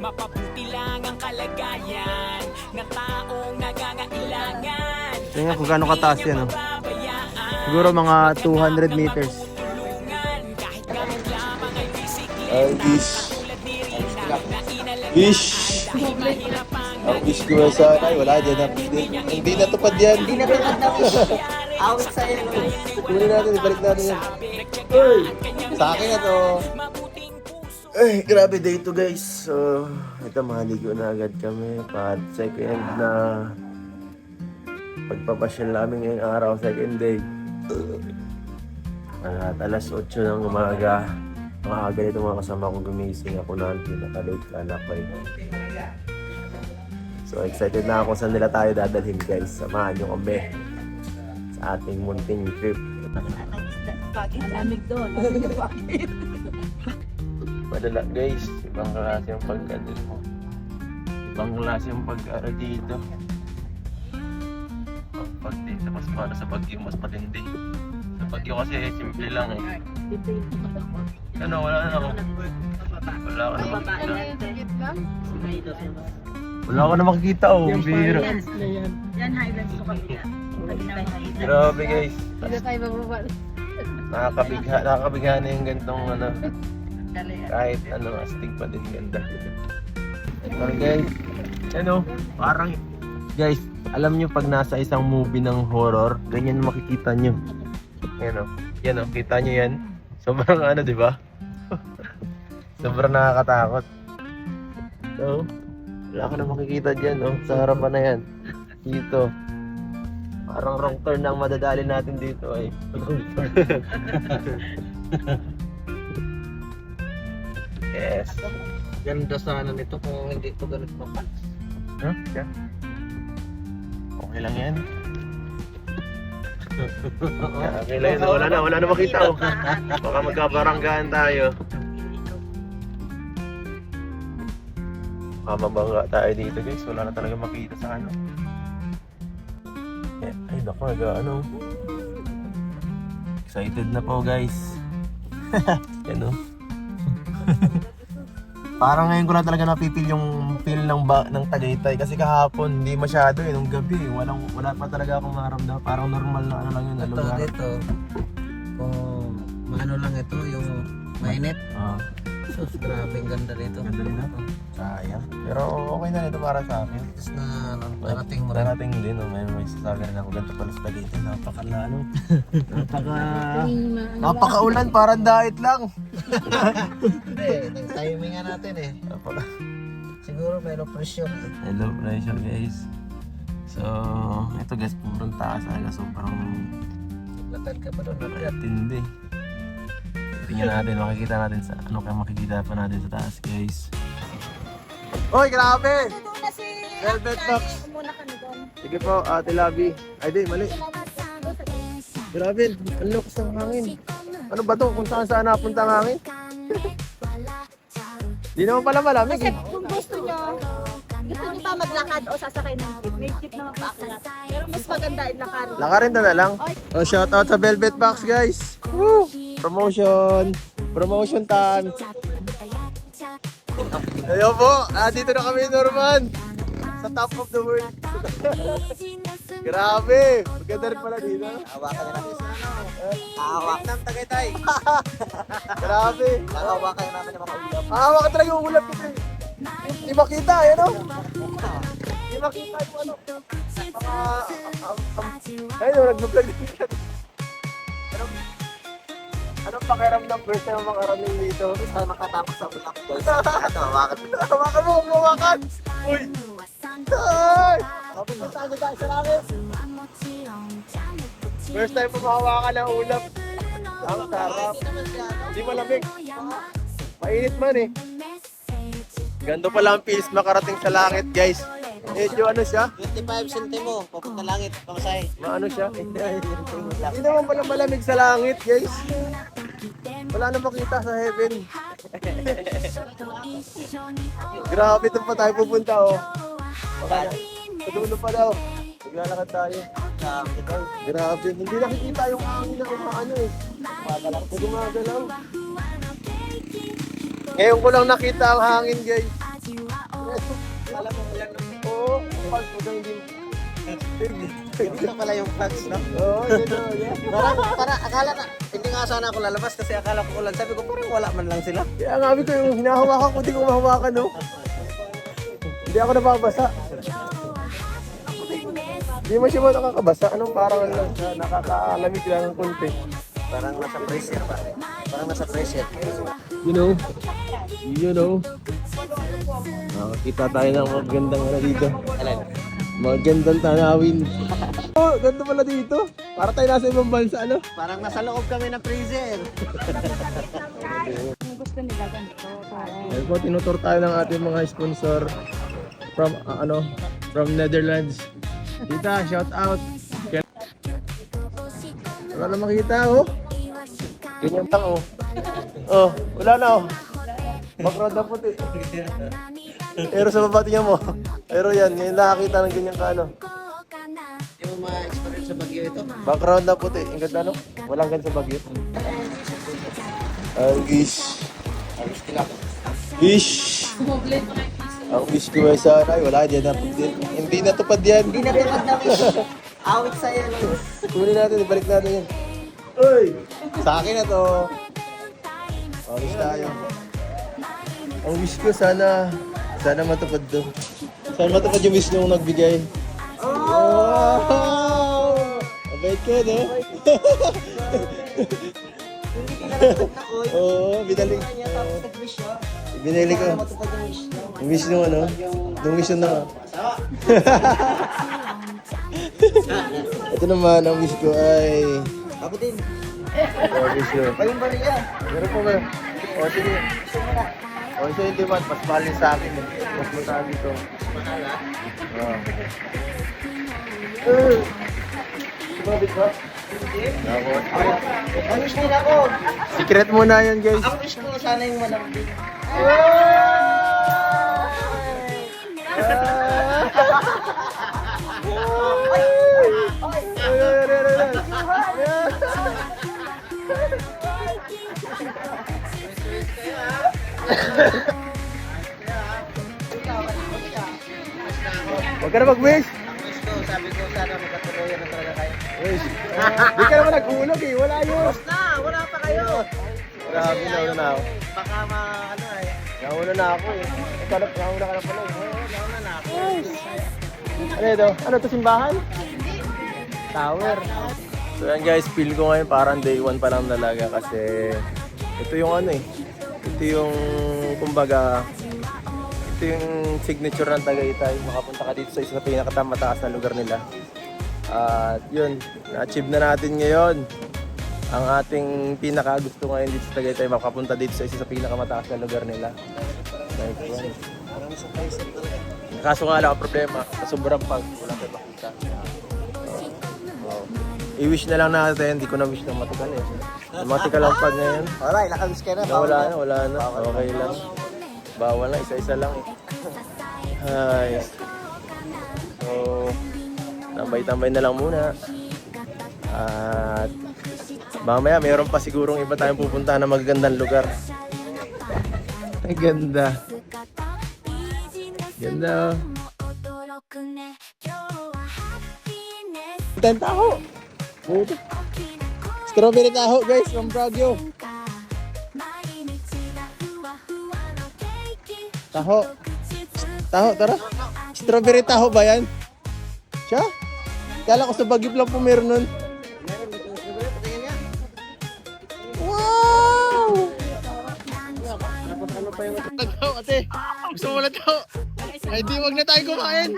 mapabuti lang ang kalagayan ng taong nangangailangan. Tingnan kung gaano kataas yan, oh. Siguro mga 200 meters. Wish. Ang wish ko sana ay wala dyan. Hindi natupad yan. Hindi na tulad na wish. Awit sa'yo. Kunin natin, ibalik natin yan. Hey! Sa akin na to. Ay, grabe day to guys. So, ito mahaligo na agad kami. Pat second na pagpapasyal namin ngayong araw, second day. At alas 8 ng umaga. Maaga nito mga kasama kong gumising. Ako na pinaka-late ka anak ko. So excited na ako saan nila tayo dadalhin guys. Samahan nyo kami sa ating munting trip. Lamig doon. Madala guys, ibang klase yung pagkadil mo. Ibang klase yung pag-ara dito. Pag dito mas para sa Bagyo mas matindi. Sa Bagyo kasi simple lang eh. Ano, wala na ako. Wala ka na makikita. Wala ka na makikita oh, bihira. Yan, highlands ko kami. Grabe guys. Hindi tayo bababa. Nakakabigha na yung gantong ano. Kahit ano, astig pa din ganda. Ito guys, ano, parang guys, alam nyo pag nasa isang movie ng horror, ganyan makikita nyo. Yan o, kita nyo yan. Sobrang ano, di ba? Sobrang nakakatakot. So, wala ka na makikita dyan, oh. Sa harapan na yan. Dito. Parang wrong turn ang madadali natin dito ay. Yes. Ganda sana nito kung hindi ito ganit pa. Huh? Yeah. Okay lang yan. Okay lang yan. Wala na makita oh. Baka magkabaranggahan tayo. Mababangga tayo dito guys. Wala na talaga makita sa ano. Ay naku, ano. Excited na po guys. Yan oh. Parang ngayon ko na talaga napipil yung feel ng Tagaytay kasi kahapon hindi masyado eh nung gabi wala pa talaga akong maramdaman, parang normal na ano lang yun na Ito lugar. dito, kung maano lang ito, yung mainit. Sus, grabe ang ganda dito. Ganda rin ako. Sayang. Pero okay na nito para sa akin. Tapos na ano, darating mo rin. Darating din, oh. May sasabi rin ako ganito pala sa Tagaytay. Napakalalo. Napakaulan, parang diet lang. Hindi, timingan natin eh. Siguro mayroong presyo. Hello, pressure guys. So, ito guys, purong taas talaga. Sobrang Latad ka pa doon. tindi. Tingnan natin, makikita natin sa ano kaya makikita pa natin sa taas guys. Oy, grabe! Velvet box! Sige po, Ate Labi. Ay di, mali. Grabe, ang lakas ng hangin. Ano ba to? Kung saan napunta ang hangin? Di naman pala malamig Kasi eh. kung gusto nyo pa maglakad o sasakay ng jeep, may jeep naman pa ako. Pero mas maganda ilakad. Lakarin na lang. Oh, shout out sa Velvet Box guys. Woo! Promotion time. Ayun po, dito na kami Norman. Sa top of the world. Grabe, maganda rin pala dito. Hawakan na natin sa ano. Hawak ng Tagaytay. Grabe. Hawakan namin yung mga ulap. Hawak talaga yung ulap ito eh. Di makita, yan o. Di makita yung ano. Ayun, nag-vlog din ka. Anong pakiramdam first time makarating dito? Saan makatapos sa ulap guys? Hawakan. Hawakan mo, hawakan! Uy! Ay! Punta tayo guys sa langit. First time mo mahawakan ng ulap. Ang sarap. Hindi malamig. Mainit man eh. Ganda pala ang feels makarating sa langit guys. Medyo ano siya? 25 sentimo, papunta langit, pamasahe. Maano siya? Hindi naman pala malamig sa langit guys. Wala na makita sa heaven. Grabe, ito pa tayo pupunta oh. Sa dulo pa daw. Maglalakad tayo. Grabe, hindi nakikita yung hangin na ano eh. Gumagalaw. Ngayon ko lang nakita ang hangin guys. Alam mo lang naman. Oo, pag hindi. Ito pala yung flags, no? Oo, yun o. Yeah. Para akala na, hindi nga sana ako lalabas kasi akala ko ulan. Sabi ko, parang wala man lang sila. Kaya nga ko yung hinahawakan ko, di ko mahawakan, no? Hindi ako nababasa. Hindi mo siya nakakabasa. Anong parang lang siya, nakakalamig lang ng konti. Parang nasa pressure pa. Parang nasa pressure. You know. Nakakita tayo ng magandang ano dito. Alin? Magandang tanawin. Oh, ganda pala dito. Para tayo nasa ibang bansa, ano? Parang nasa loob kami ng freezer. Gusto nila ganito. Ayun po, tinutur tayo ng ating mga sponsor from from Netherlands. Tita, shout out. Wala na makita, oh. Ganyan lang, oh. Oh, wala na, oh. Background na puti. Pero sa baba tingnan mo. Pero yan, ngayon nakakita ng ganyan ka, ano. Yung ma-experience sa Baguio ito. Background na puti. Ang ganda, no? Walang ganda sa Baguio. Ang gish. Gish. Ang wish ko ay sana. Ay, wala, dyan natupad yan. Hindi natupad yan. Hindi na tupad na wish. Awit sa'yo. Kunin natin, ibalik natin yan. Uy! Sa akin na to. Alis tayo. Ang wish ko sana matupad to. Sana matupad yung wish nyo nagbigay. Oh! Mabait ko, no? Oo, binalik. Binili ko. Yung wish nung ano? Yung wish nung ano? Ito naman, ang wish ko ay... Ako din. Ang wish ko. Bayong balik yan. Meron po ba? O, sige. O, siya yung demand. Mas mahal yun sa akin. Mas mataas dito. Mahal ha? Oo. Sumabit ba? Ako. Ang wish din ako. Secret muna yan, guys. Ang wish ko sana yung malambing. Huwag ka na mag-wish. Ang wish ko, sabi ko sana magkatuloyan na talaga kayo. Wish. Di ka naman nag-ulog eh. Wala yun. Wala pa kayo. Grabe, nauna na ako. Baka ano eh. Nauna na ako eh. Nauna ka na pala eh. Nauna na ako. Ano ito? Ano ito, simbahan? Tower. So yan guys, feel ko ngayon parang day 1 pa lang talaga kasi ito yung ano eh. Ito yung kumbaga ito yung signature ng Tagaytay. Makapunta ka dito sa isa sa pinakamataas na lugar nila. At yun, na-achieve na natin ngayon ang ating pinakagusto ngayon dito sa Tagaytay, makapunta dito sa isa sa pinakamataas na lugar nila. Kaso nga lang ang problema, sa sobrang pag wala kayo makita. I-wish na lang natin, hindi ko na wish na matikal eh. Matikal ang pag ngayon. Alright, nakawish ka na. Wala na. Okay lang. Bawal na, isa-isa lang eh. Ay. So, tambay-tambay na lang muna. At mamaya mayroon pa sigurong iba tayong pupunta na magagandang lugar. Ay, ganda. Ganda. Ten taho. Strawberry taho guys from Baguio. Taho. Taho, tara. Strawberry taho ba yan? Siya? Kala ko sa Baguio lang po meron nun. Wow! Tagtaw, ate. Gusto mo na tao? Ay, di wag na tayo kumain.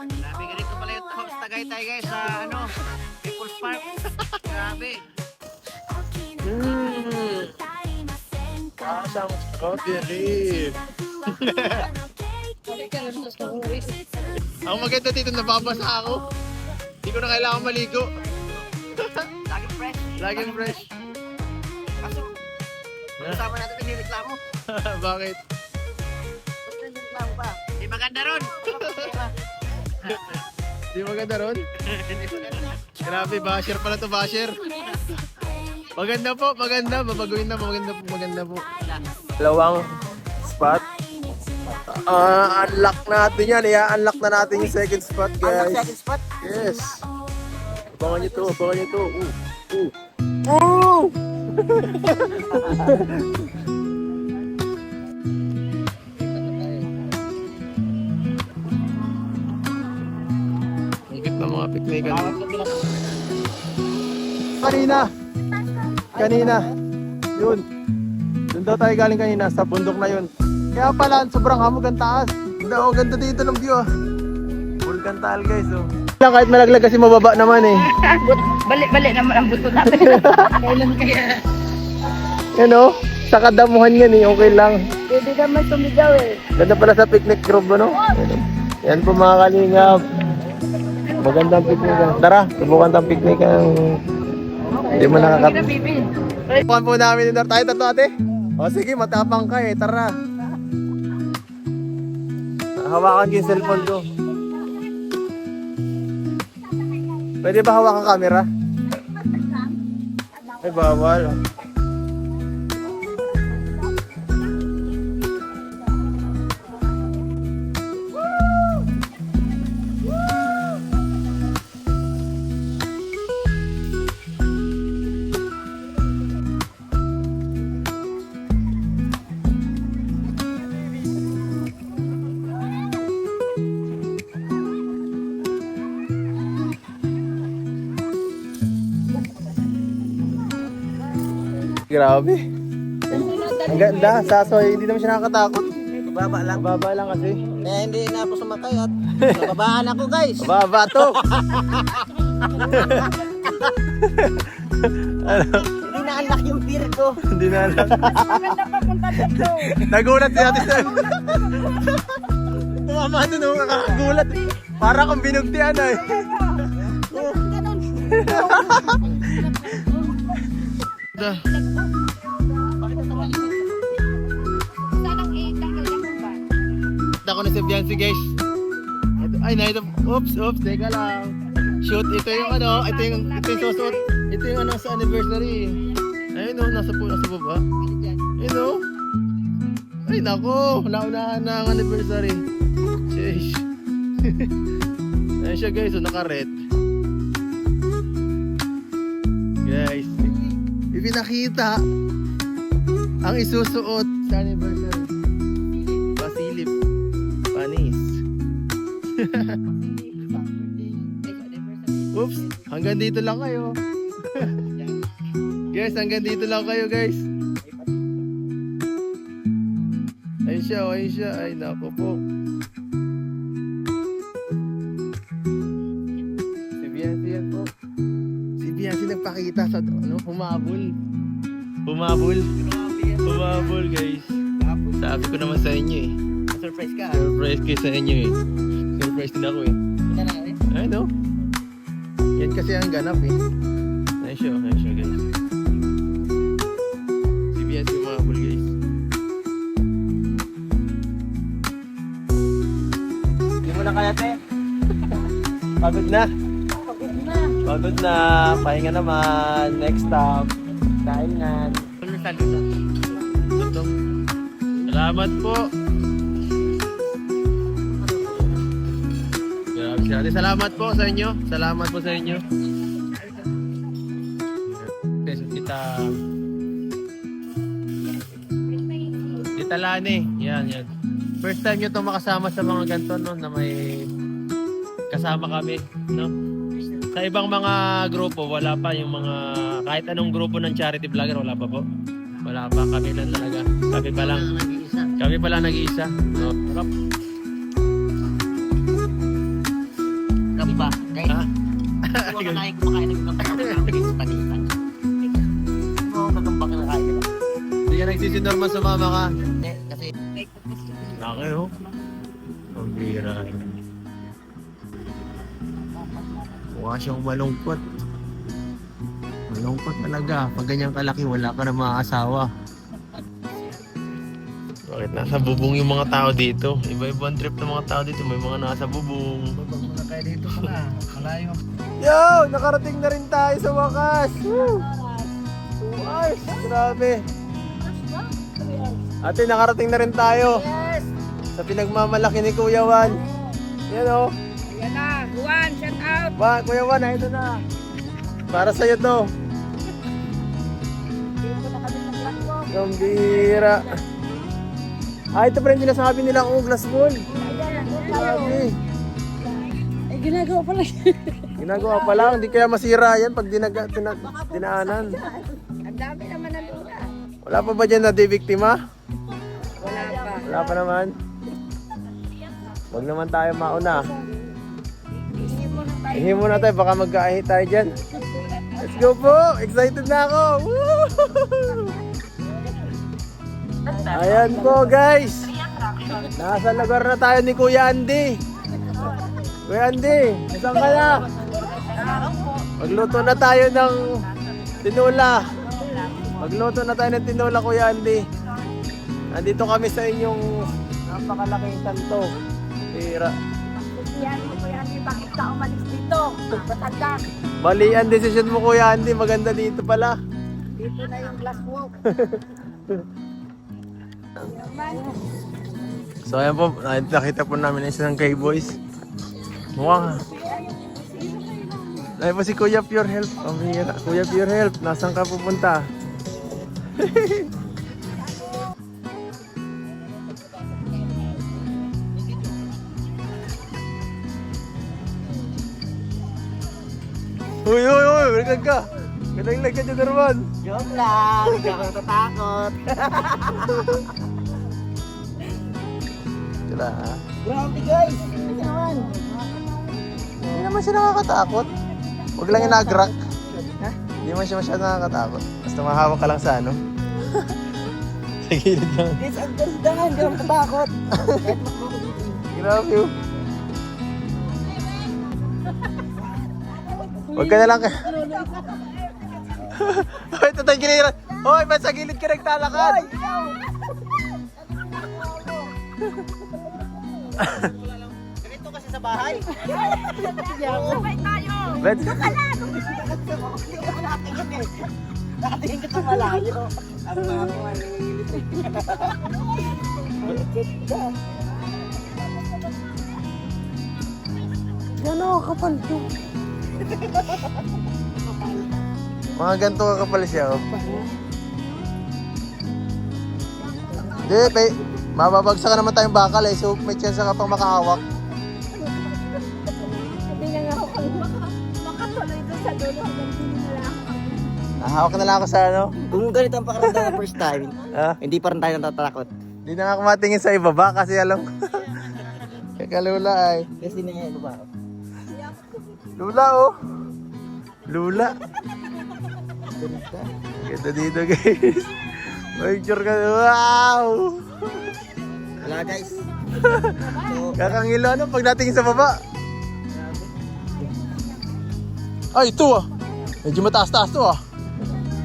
Nabigyan ko pala yung tahok sa Tagaytay guys sa People's Park. Grabe. Asang strawberry. Ang maganda dito, nababasa ako. Hindi ko na kailangan maligo. Lagi fresh. Laging fresh. Kasama natin nagreklamo. Bakit? Nagreklamo pa. Di maganda ron. Di maganda ron? Grabe, basher pala to, basher. Maganda po, maganda. Babaguhin na, maganda po. Dalawang spot. Unlock natin yan. I-unlock na natin yung second spot, guys. Unlock second spot? Yes. Abangan nyo to, abangan nyo to. Ooh! Higit na mga piknikan. Kanina. Yun. Doon daw tayo galing kanina, sa bundok na yun. Kaya pala, sobrang hamog ang taas. Ang ganda dito ng view ah. Vulcan Taal guys oh. Kahit malaglag kasi mababa naman eh. Balik naman ang buto natin. Kailan kaya? Yan oh, sa kadamuhan yan eh, okay lang. Pwede naman sumigaw eh. Ganda pala sa picnic group ano? Yan po mga kalingap. Magandang picnic. Tara, subukan tayong picnic ang hindi mo nakakapit. Puan po namin din tayo tatlo ate. O sige, matapang ka eh, tara. Hawakan ko yung cellphone ko. Pwede ba hawakan camera? Ay, bawal. Grabe. Ang ganda. Sasoy, hindi naman siya nakakatakot. Baba lang. Baba lang kasi. Kaya hindi na ako sumakay at nababaan ako guys. Baba to. Hindi na-unlock yung beer ko. Hindi na alam. Maganda pa punta dito. Nagulat si Ate Sam. Tumama doon ako nakakagulat. Para kung binugtian ay. Ako na si Biancy guys. Ay na ito. Oops, teka lang. Shoot, ito yung ano, ito yung susuot. Ito yung ano sa anniversary. Ayun o, nasa baba. Ayun o. Ay nako, naunahan na ang anniversary. Sheesh. Ayun siya guys, o naka-red. Guys, ipinakita ang isusuot sa anniversary. Pasilip. Panis. Oops, hanggang dito lang kayo. Guys, hanggang dito lang kayo guys. Ayun siya, ayun siya. Ay, nako po. Si Biancy yan po. Si Biancy nagpakita sa ano, humabol. Humabol guys. Sabi ko naman sa inyo eh. Surprise ka. Surprise kayo sa inyo eh. Surprise din ako eh. Ay no. Yan kasi ang ganap eh. Ayun siya guys. Si Biancy humabol guys. Hindi mo na kaya te. Pagod na. Pagod na. Pahinga naman. Next stop. Kainan. Salamat po. Grabe siya. Salamat po sa inyo. Salamat po sa inyo. Tita Lani. Yan. First time nyo itong makasama sa mga ganito, no? Na may kasama kami, no? Sa ibang mga grupo, wala pa yung mga, kahit anong grupo ng charity vlogger, wala pa po. Wala pa, kami lang talaga. Kami pa lang nag-iisa. No? Gamba. Guys, Ha? kumakain ng gamba sa panitan. Oo, gagamba ka na kain nila. Hindi ka nagsisinorman sumama ka. Hindi, kasi Laki oh. Ang bira. Mukha siyang malungkot. Malungkot talaga. Pag ganyan kalaki, wala ka na makakasawa. Bakit nasa bubong yung mga tao dito? Iba-ibang trip ng mga tao dito. May mga nasa bubong. Muna kayo dito pala. Malayo. Yo! Nakarating na rin tayo sa wakas! Woo! 2 hours! Grabe! Ate, nakarating na rin tayo. Yes! Sa pinagmamalaki ni Kuya Juan. Yan o. Yan na, Juan, shout out. Kuya Juan, ito na. Para sa'yo to. Gambira. Ito pa rin sinasabi nila kung glass ball. Grabe. Ay, ginagawa pala. Ginagawa pa lang. Hindi kaya masira yan pag dinaanan. Ang dami naman ng luna. Wala pa ba dyan na di-biktima? Wala pa. Wala pa naman. Huwag naman tayo mauna. Ihi muna tayo, baka magkaahi tayo dyan. Let's go po! Excited na ako! Woo! Ayan po guys! Nasa lugar na tayo ni Kuya Andy. Kuya Andy, saan ka na? Magluto na tayo ng tinola. Magluto na tayo ng tinola, Kuya Andy. Nandito kami sa inyong napakalaking santo. Tira. Yan mo ko yan, bakit ka umalis dito? Patanda. Mali ang decision mo, Kuya Andy. Maganda dito pala. Dito na yung glass walk. So ayan po, nakita po namin isang K-Boys. Mukhang ayun po si Kuya Pure Health. Kuya Pure Health, nasaan ka pupunta? Uy, balikan ka! Galang-lag ka dyan, Darman! Joke lang. Hindi ako natatakot. Sila ha? Grabe guys. Ano naman? Hindi naman siya nakakatakot. Huwag lang yung nag-rock. Hindi naman siya masyado nakakatakot. Basta mahawak ka lang sa ano. Sa gilid lang. Guys, ang ganda nga. Hindi ako natatakot. Grabe oh. Huwag ka na lang ka. Hoy, ito tayo giliran. Hoy, ba't sa gilid ka nagtalakad? Ganito kasi sa bahay. Sabay tayo. Bet. Nakatingin ka sa malayo. Ang mga malilit. Gano'n kapal to. Mga ganito kakapal siya oh. Hindi, mababagsak naman tayong bakal eh. So may chance ka pang makahawak. Hindi nga ako makatuloy doon sa dulo hanggang hindi na lang. Hawak na lang ako sa ano. Kung ganito ang pakiramdam ng first time, Ha? hindi pa rin tayo natatakot. Hindi na nga ako matingin sa ibaba kasi alam ko. Kakalula ay. Kasi hindi na ba? Lula oh. Lula. Ganda dito guys. Picture ka. Wow! Wala guys. Kakangilo ano pag natingin sa baba. Ay, ito ah. Medyo mataas-taas to ah.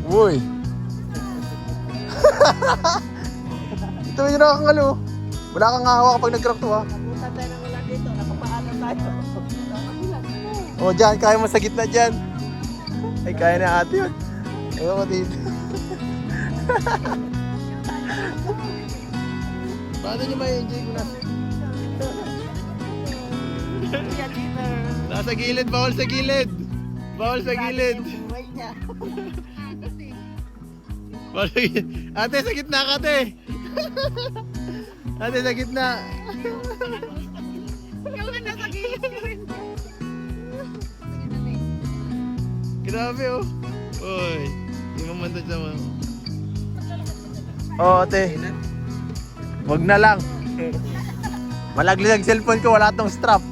Uy. Ito yung nakakangalo. Wala kang hawak kapag nag-crack to ah. Napunta tayo ng wala dito. Nakapaalam tayo. O dyan, kaya mo sa gitna dyan. Ay, kaya na ate yun. Ayaw ko dito. Paano nyo ma-enjoy ko na? Nasa gilid, bawal sa gilid. Bawal sa gilid. Bawal sa gilid. Ate, sa gitna ka, ate. Ate, sa gitna. Ikaw na nasa gilid. Grabe oh. Uy, hindi mo man sa mga. Oo, ate. Wag na lang. Malagli ang cellphone ko, wala tong strap.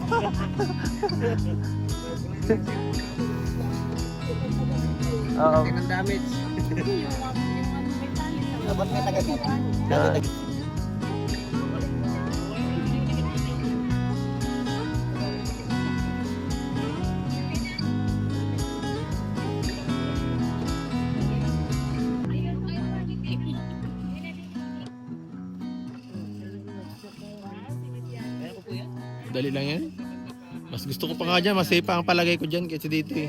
Oo. Ang damage. Dapat may taga dito. Dali lang yan. Mas gusto ko pa nga dyan, mas safe pa ang palagay ko dyan kaysa dito eh.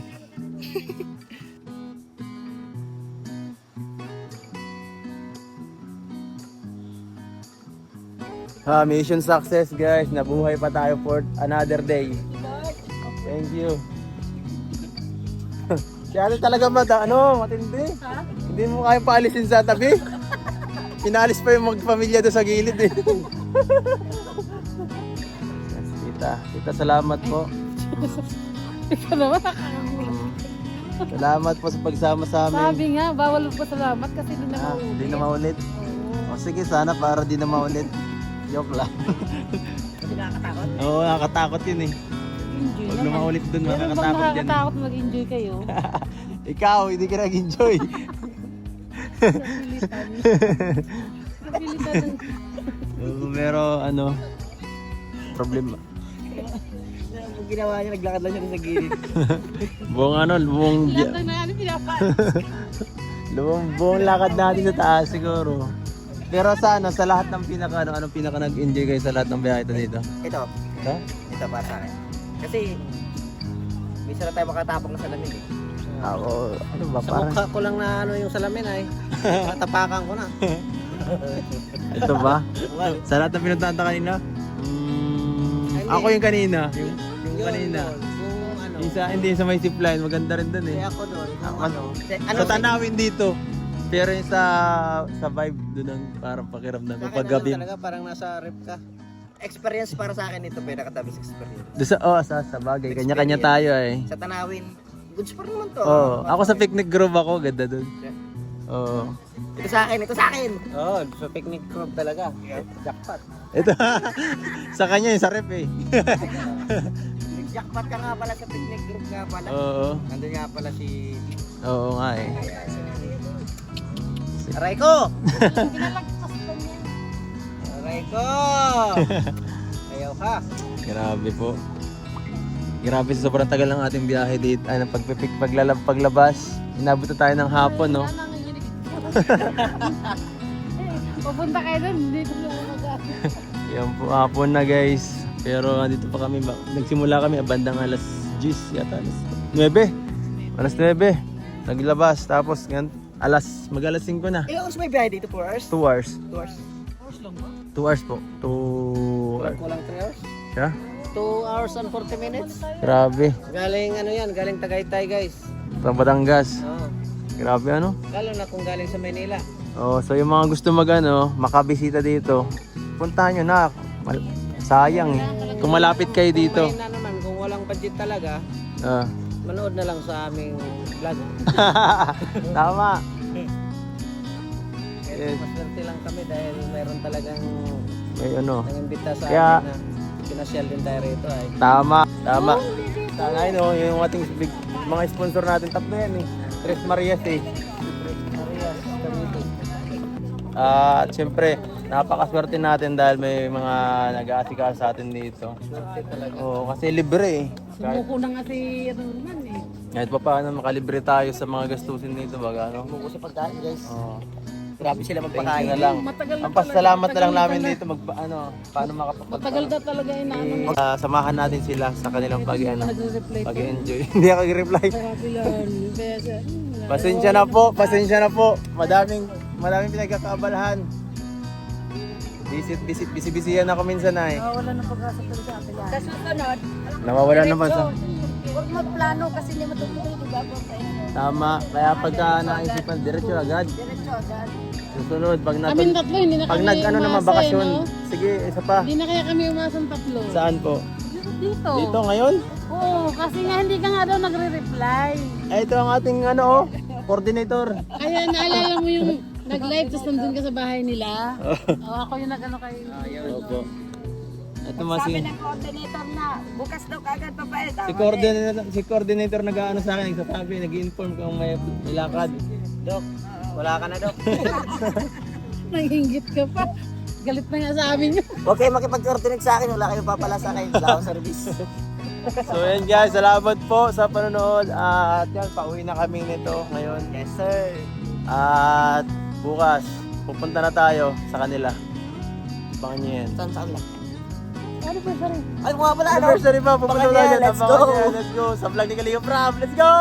Mission success guys. Nabuhay pa tayo for another day. Thank you. Si ate talaga matindi. Hindi mo kaya paalisin sa tabi. Pinalis pa yung magpamilya doon sa gilid eh. Yes, tita salamat po. Ikaw naman. Salamat po sa pagsama sa amin. Sabi nga, bawal po salamat kasi hindi na maulit. Hindi na maulit. O sige, sana para di na maulit. Joke lang. Hindi nakakatakot. Oo, nakakatakot yun eh. Enjoy Pag naman. lumaulit dun, Meron bang makakatakot yan. nakakatakot mag-enjoy kayo? Ikaw, hindi ka nag-enjoy. Kapilitan. Kapilitan. Pero problema. Ang ginawa niya, naglakad lang siya sa gilid. Buong Lahat na ano pinapaan. buong lakad natin sa taas siguro. Pero sa lahat ng anong pinaka nag-enjoy kayo sa lahat ng biyahe dito? Ito. Ha? Ito para sa akin. Kasi, minsan na tayo makatapok ng salamin eh. Ako, ano ba, Sa parang... mukha ko lang na yung salamin ay. Matapakan ko na. Ito ba? Sa lahat ng pinuntahan kanina? Ako yung kanina. Yung kanina. Kung ano. Hindi sa may zipline, maganda rin dun eh. Kaya ako doon. Sa tanawin dito. Pero yung sa vibe doon ang parang pakiramdam ko pag gabi. Talaga parang nasa rep ka. Experience para sa akin ito, pinakatamis experience. Doon sa bagay, kanya-kanya tayo eh. Sa Tanawin, goods pa naman to. Ako sa picnic group ako, ganda doon. Oo. Ito sa akin. Sa picnic group talaga. Jackpot. Ito, sa kanya yung sa rep eh. Jackpot ka nga pala sa picnic group nga pala. Oo. Nandun nga pala si Oo nga eh. Raiko! Raiko! Ayaw ka. Grabe po. Grabe, sobrang tagal ng ating biyahe dito. Paglabas. Inabot na tayo ng hapon, no? Pupunta kayo doon, dito na mag-aas. Yan po, hapon na guys. Pero andito pa kami. Nagsimula kami bandang alas 10 yata. Alas 9. Naglabas. Tapos mag-alas 5 na. Ilang oras may biyahe dito? 4 hours? 2 hours. 2 hours. 2 hours po. 2 hours. Kulang 3 hours? Yeah? 2 hours and 40 minutes. Grabe. Galing galing Tagaytay guys. Sa Batangas. Oo. Grabe Lalo na kung galing sa Maynila. So yung mga gusto makabisita dito, puntahan nyo na. Sayang eh. Kung malapit kayo dito. Kung na naman, kung walang budget talaga, manood na lang sa aming vlog. Tama. Yes. Maswerte lang kami dahil mayroon talagang May nangimbita sa Kaya- amin na pinasyal din tayo rito ay. Tama. Sana yung ating mga sponsor natin, tatlo yan eh. Tres Marias eh. At syempre, napakaswerte natin dahil may mga nag-aasikaso sa atin dito. Kasi libre eh. Sumuko na nga si Roman eh. Kahit pa paano makalibre tayo sa mga gastusin dito baga Buko sa pagkain guys. Oo. Grabe sila Thank you magpakain. na lang. Matagal na Ang pasalamat na lang talaga. namin dito paano Matagal na talaga inaano. samahan natin sila sa kanilang Nagre-reply ko. pag-enjoy. Hindi ako reply. Sabi lang, kaya siya, Pasensya na po. Madaming pinagkakaabalahan. Busy-busyhan ako minsan na eh. wala na pag-asa talaga sa atin yan. Sa susunod, Nawawala naman sa... huwag magplano kasi hindi matutuloy, di ba? Tama. Kaya pagka naisipan, diretso agad. Diretso agad. Susunod, pag Kaming tatlo, hindi na pag kami naman umasa bakasyon. no? Sige, isa pa. Hindi na kaya kami umasang tatlo. Saan po? Dito. Dito ngayon? Oo, kasi nga hindi ka nga daw nagre-reply. Ito ang ating coordinator. Kaya naalala mo yung nag-live tapos nandun ka sa bahay nila. Ako yung nag-ano kayo. Opo. Ito Sabi ng coordinator na, bukas daw kagad papayad. si coordinator nag-aano sa akin, nagsasabi, nag-inform kung may lakad. Dok, wala ka na dok. Nanginggit ka pa. Galit na nga sa amin yun. Huwag kayo makipag-coordinate sa akin, wala kayong papala sa akin. Wala akong service. So yan guys, salamat po sa panonood. At yan, pauwi na kami nito ngayon. Yes sir. At bukas, pupunta na tayo sa kanila. Abangan nyo yan. Saan lang? Anniversary. Ay, mga pala, ano? Anniversary pa, pupunta Baka tayo niya, dyan. let's Abangan go. niya, let's go. Sa vlog ni Kalinga Prab, let's go!